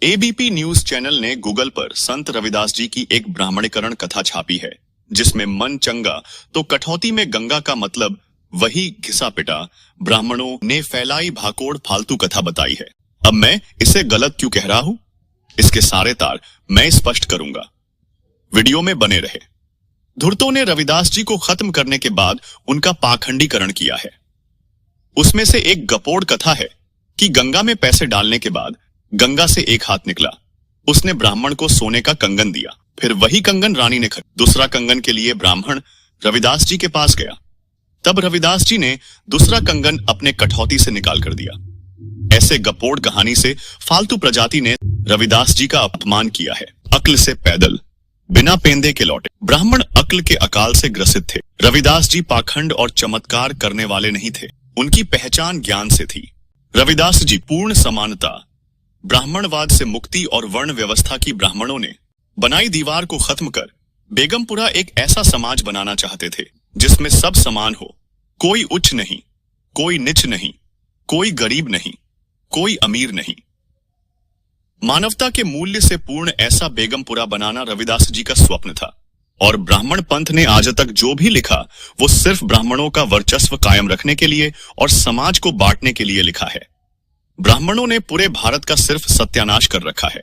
ABP news channel ने Google पर संत रविदास जी की एक ब्राह्मणीकरण कथा छापी है, जिसमें मन चंगा तो कठौती में गंगा का मतलब वही घिसा पिटा ब्राह्मणों ने फैलाई भाकोड़ फालतू कथा बताई है। अब मैं इसे गलत क्यों कह रहा हूं, इसके सारे तार मैं स्पष्ट करूंगा। वीडियो में बने रहे। धुर्तों ने रविदास जी को खत्म करने के बाद उनका पाखंडीकरण किया है। उसमें से एक गपोड़ कथा है कि गंगा में पैसे डालने के बाद गंगा से एक हाथ निकला, उसने ब्राह्मण को सोने का कंगन दिया, फिर वही कंगन रानी ने खरीदा। दूसरा कंगन के लिए ब्राह्मण रविदास जी के पास गया, तब रविदास जी ने दूसरा कंगन अपने कठौती से निकाल कर दिया। ऐसे गपोड़ कहानी से फालतू प्रजाति ने रविदास जी का अपमान किया है। अक्ल से पैदल बिना पेंदे के लौटे। ब्राह्मण अक्ल के अकाल से ग्रसित थे। रविदास जी पाखंड और चमत्कार करने वाले नहीं थे, उनकी पहचान ज्ञान से थी। रविदास जी पूर्ण समानता, ब्राह्मणवाद से मुक्ति और वर्ण व्यवस्था की ब्राह्मणों ने बनाई दीवार को खत्म कर बेगमपुरा एक ऐसा समाज बनाना चाहते थे जिसमें सब समान हो, कोई उच्च नहीं, कोई नीच नहीं, कोई गरीब नहीं, कोई अमीर नहीं। मानवता के मूल्य से पूर्ण ऐसा बेगमपुरा बनाना रविदास जी का स्वप्न था, और ब्राह्मण पंथ ने आज तक जो भी लिखा वो सिर्फ ब्राह्मणों का वर्चस्व कायम रखने के लिए और समाज को बांटने के लिए लिखा है। ब्राह्मणों ने पूरे भारत का सिर्फ सत्यानाश कर रखा है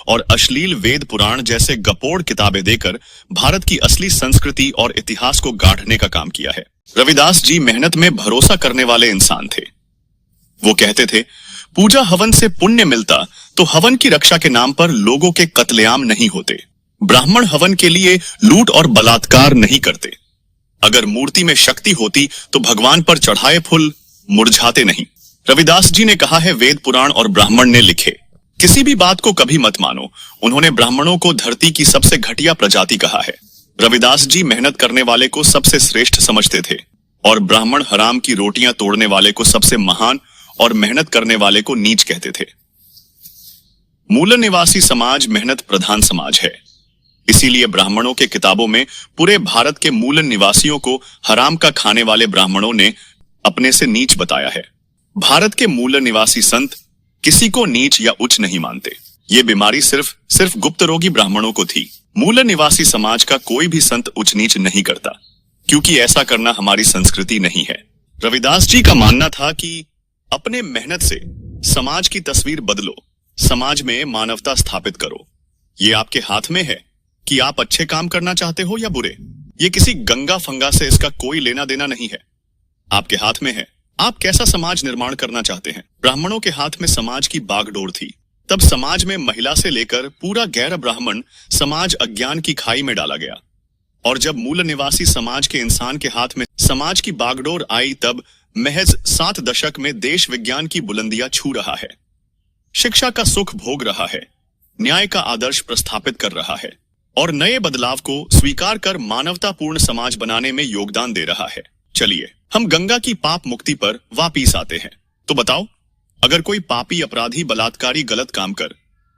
और अश्लील वेद पुराण जैसे गपोड़ किताबें देकर भारत की असली संस्कृति और इतिहास को गाढ़ने का काम किया है। रविदास जी मेहनत में भरोसा करने वाले इंसान थे। वो कहते थे, पूजा हवन से पुण्य मिलता तो हवन की रक्षा के नाम पर लोगों के कत्लेआम नहीं होते। ब्राह्मण हवन के लिए लूट और बलात्कार नहीं करते। अगर मूर्ति में शक्ति होती तो भगवान पर चढ़ाए फूल मुरझाते नहीं। रविदास जी ने कहा है, वेद पुराण और ब्राह्मण ने लिखे, किसी भी बात को कभी मत मानो। उन्होंने ब्राह्मणों को धरती की सबसे घटिया प्रजाति कहा है। रविदास जी मेहनत करने वाले को सबसे श्रेष्ठ समझते थे और ब्राह्मण हराम की रोटियां तोड़ने वाले को सबसे महान और मेहनत करने वाले को नीच कहते थे। मूल निवासी समाज मेहनत प्रधान समाज है, इसीलिए ब्राह्मणों के किताबों में पूरे भारत के मूल निवासियों को हराम का खाने वाले ब्राह्मणों ने अपने से नीच बताया है। भारत के मूल निवासी संत किसी को नीच या उच्च नहीं मानते। ये बीमारी सिर्फ गुप्त रोगी ब्राह्मणों को थी। मूल निवासी समाज का कोई भी संत उच्च नीच नहीं करता, क्योंकि ऐसा करना हमारी संस्कृति नहीं है। रविदास जी का मानना था कि अपने मेहनत से समाज की तस्वीर बदलो, समाज में मानवता स्थापित करो। ये आपके हाथ में है कि आप अच्छे काम करना चाहते हो या बुरे। ये किसी गंगा फंगा से इसका कोई लेना देना नहीं है, आपके हाथ में है। आप कैसा समाज निर्माण करना चाहते हैं। ब्राह्मणों के हाथ में समाज की बागडोर थी। तब समाज में महिला से लेकर पूरा गैर ब्राह्मण समाज अज्ञान की खाई में डाला गया, और जब मूल निवासी समाज के इंसान के हाथ में समाज की बागडोर आई, तब महज 7 दशक में देश विज्ञान की बुलंदियां छू रहा है, शिक्षा का सुख भोग रहा है, न्याय का आदर्श प्रस्थापित कर रहा है और नए बदलाव को स्वीकार कर मानवतापूर्ण समाज बनाने में योगदान दे रहा है। चलिए हम गंगा की पाप मुक्ति पर वापिस आते हैं। तो बताओ, अगर कोई पापी अपराधी बलात्कारी गलत काम कर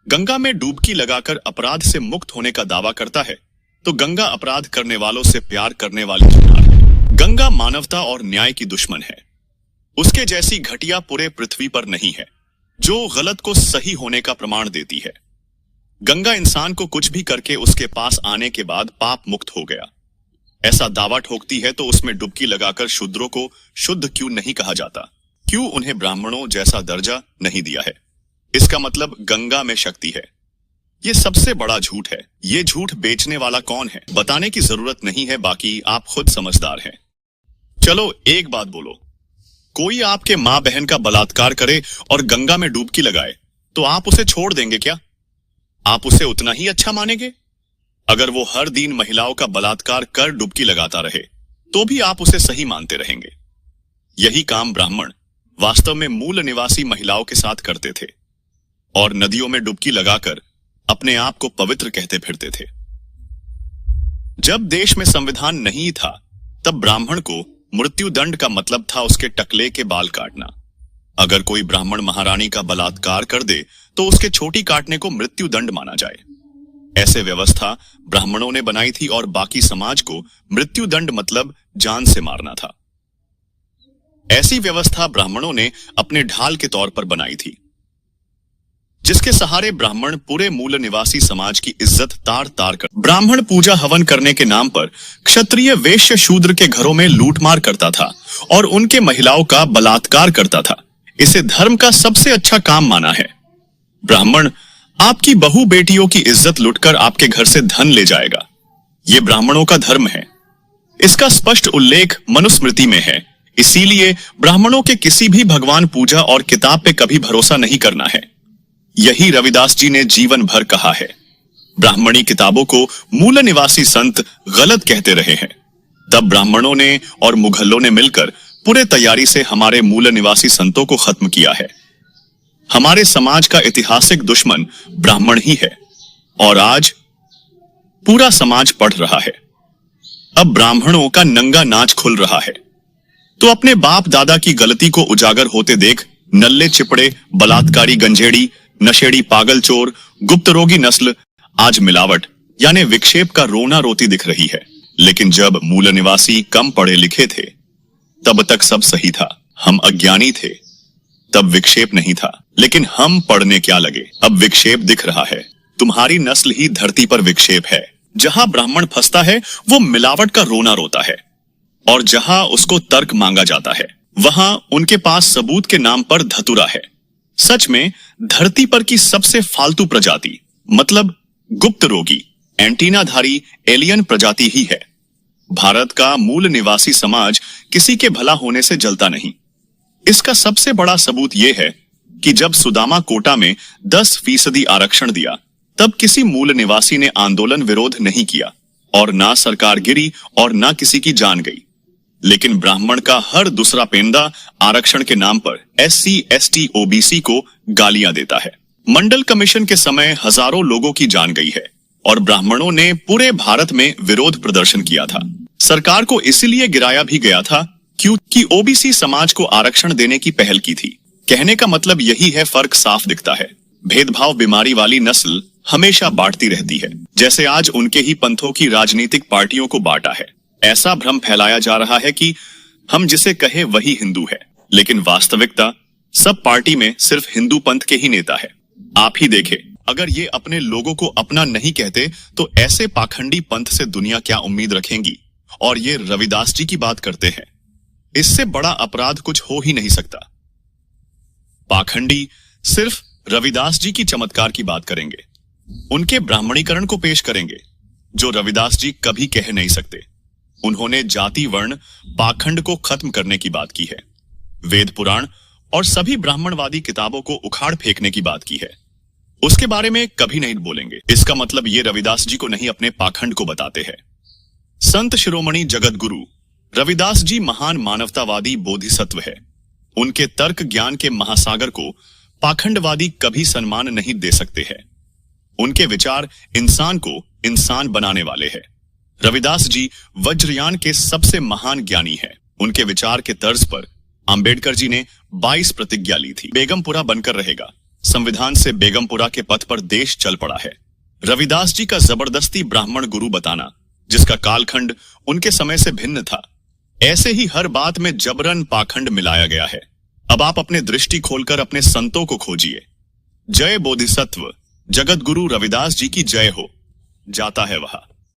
गंगा में डुबकी लगाकर अपराध से मुक्त होने का दावा करता है, तो गंगा अपराध करने वालों से प्यार करने वाली किनार है। गंगा मानवता और न्याय की दुश्मन है। उसके जैसी घटिया पूरे पृथ्वी पर नहीं है, जो गलत को सही होने का प्रमाण देती है। गंगा इंसान को कुछ भी करके उसके पास आने के बाद पाप मुक्त हो गया ऐसा दावा ठोकती है, तो उसमें डुबकी लगाकर शूद्रों को शुद्ध क्यों नहीं कहा जाता? क्यों उन्हें ब्राह्मणों जैसा दर्जा नहीं दिया है? इसका मतलब गंगा में शक्ति है। ये सबसे बड़ा झूठ है। ये झूठ बेचने वाला कौन है, बताने की जरूरत नहीं है, बाकी आप खुद समझदार हैं। चलो एक बात बोलो, कोई आपके माँ बहन का बलात्कार करे और गंगा में डुबकी लगाए, तो आप उसे छोड़ देंगे क्या? आप उसे उतना ही अच्छा मानेंगे? अगर वो हर दिन महिलाओं का बलात्कार कर डुबकी लगाता रहे, तो भी आप उसे सही मानते रहेंगे। यही काम ब्राह्मण वास्तव में मूल निवासी महिलाओं के साथ करते थे और नदियों में डुबकी लगाकर अपने आप को पवित्र कहते फिरते थे। जब देश में संविधान नहीं था, तब ब्राह्मण को मृत्यु दंड का मतलब था उसके टकले के बाल काटना। अगर कोई ब्राह्मण महारानी का बलात्कार कर दे, तो उसके छोटी काटने को मृत्यु दंड माना जाए। ऐसे व्यवस्था ब्राह्मणों ने बनाई थी और बाकी समाज को मृत्यु दंड मतलब जान से मारना था। ऐसी व्यवस्था ब्राह्मणों ने अपने ढाल के तौर पर बनाई थी। जिसके सहारे ब्राह्मण पूरे मूल निवासी समाज की इज्जत तार तार कर। ब्राह्मण पूजा हवन करने के नाम पर क्षत्रिय वैश्य शूद्र के घरों में लूटमार करता था और उनके महिलाओं का बलात्कार करता था। इसे धर्म का सबसे अच्छा काम माना है। ब्राह्मण आपकी बहू बेटियों की इज्जत लुटकर आपके घर से धन ले जाएगा। ये ब्राह्मणों का धर्म है। इसका स्पष्ट उल्लेख मनुस्मृति में है। इसीलिए ब्राह्मणों के किसी भी भगवान पूजा और किताब पे कभी भरोसा नहीं करना है। यही रविदास जी ने जीवन भर कहा है। ब्राह्मणी किताबों को मूल निवासी संत गलत कहते रहे हैं। तब ब्राह्मणों ने और मुगलों ने मिलकर पूरे तैयारी से हमारे मूल निवासी संतों को खत्म किया है। हमारे समाज का ऐतिहासिक दुश्मन ब्राह्मण ही है और आज पूरा समाज पढ़ रहा है। अब ब्राह्मणों का नंगा नाच खुल रहा है। तो अपने बाप दादा की गलती को उजागर होते देख नल्ले चिपड़े, बलात्कारी गंजेड़ी, नशेड़ी पागल चोर, गुप्त रोगी नस्ल आज मिलावट यानी विक्षेप का रोना रोती दिख रही है। लेकिन जब मूल निवासी कम पढ़े लिखे थे तब तक सब सही था। हम अज्ञानी थे तब विक्षेप नहीं था। लेकिन हम पढ़ने क्या लगे, अब विक्षेप दिख रहा है। तुम्हारी नस्ल ही धरती पर विक्षेप है। जहां ब्राह्मण फंसता है वो मिलावट का रोना रोता है और जहां उसको तर्क मांगा जाता है वहां उनके पास सबूत के नाम पर धतुरा है। सच में धरती पर की सबसे फालतू प्रजाति मतलब गुप्त रोगी, एंटीनाधारी एलियन प्रजाति ही है। भारत का मूल निवासी समाज किसी के भला होने से जलता नहीं। इसका सबसे बड़ा सबूत यह है कि जब सुदामा कोटा में 10% आरक्षण दिया तब किसी मूल निवासी ने आंदोलन विरोध नहीं किया और ना सरकार गिरी और ना किसी की जान गई। लेकिन ब्राह्मण का हर दूसरा पेंदा आरक्षण के नाम पर SC, ST, OBC को गालियां देता है। मंडल कमीशन के समय हजारों लोगों की जान गई है और ब्राह्मणों ने पूरे भारत में विरोध प्रदर्शन किया था। सरकार को इसीलिए गिराया भी गया था क्योंकि OBC समाज को आरक्षण देने की पहल की थी। कहने का मतलब यही है, फर्क साफ दिखता है। भेदभाव बीमारी वाली नस्ल हमेशा बांटती रहती है, जैसे आज उनके ही पंथों की राजनीतिक पार्टियों को बांटा है। ऐसा भ्रम फैलाया जा रहा है कि हम जिसे कहे वही हिंदू है, लेकिन वास्तविकता सब पार्टी में सिर्फ हिंदू पंथ के ही नेता है। आप ही देखें, अगर ये अपने लोगों को अपना नहीं कहते तो ऐसे पाखंडी पंथ से दुनिया क्या उम्मीद रखेंगी। और ये रविदास जी की बात करते हैं, इससे बड़ा अपराध कुछ हो ही नहीं सकता। पाखंडी सिर्फ रविदास जी की चमत्कार की बात करेंगे, उनके ब्राह्मणीकरण को पेश करेंगे जो रविदास जी कभी कह नहीं सकते। उन्होंने जाति वर्ण पाखंड को खत्म करने की बात की है, वेद पुराण और सभी ब्राह्मणवादी किताबों को उखाड़ फेंकने की बात की है। उसके बारे में कभी नहीं बोलेंगे। इसका मतलब ये रविदास जी को नहीं, अपने पाखंड को बताते हैं। संत शिरोमणि जगत गुरु रविदास जी महान मानवतावादी बोधिसत्व है। उनके तर्क ज्ञान के महासागर को पाखंडवादी कभी सम्मान नहीं दे सकते हैं। उनके विचार इंसान को इंसान बनाने वाले हैं। रविदास जी वज्रयान के सबसे महान ज्ञानी हैं। उनके विचार के तर्ज पर अंबेडकर जी ने 22 प्रतिज्ञा ली थी। बेगमपुरा बनकर रहेगा। संविधान से बेगमपुरा के पथ पर देश चल पड़ा है। रविदास जी का जबरदस्ती ब्राह्मण गुरु बताना, जिसका कालखंड उनके समय से भिन्न था, ऐसे ही हर बात में जबरन पाखंड मिलाया गया है। अब आप अपने दृष्टि खोलकर अपने संतों को खोजिए। जय बोधिसत्व जगत गुरु रविदास जी की जय हो। जाता है वहां।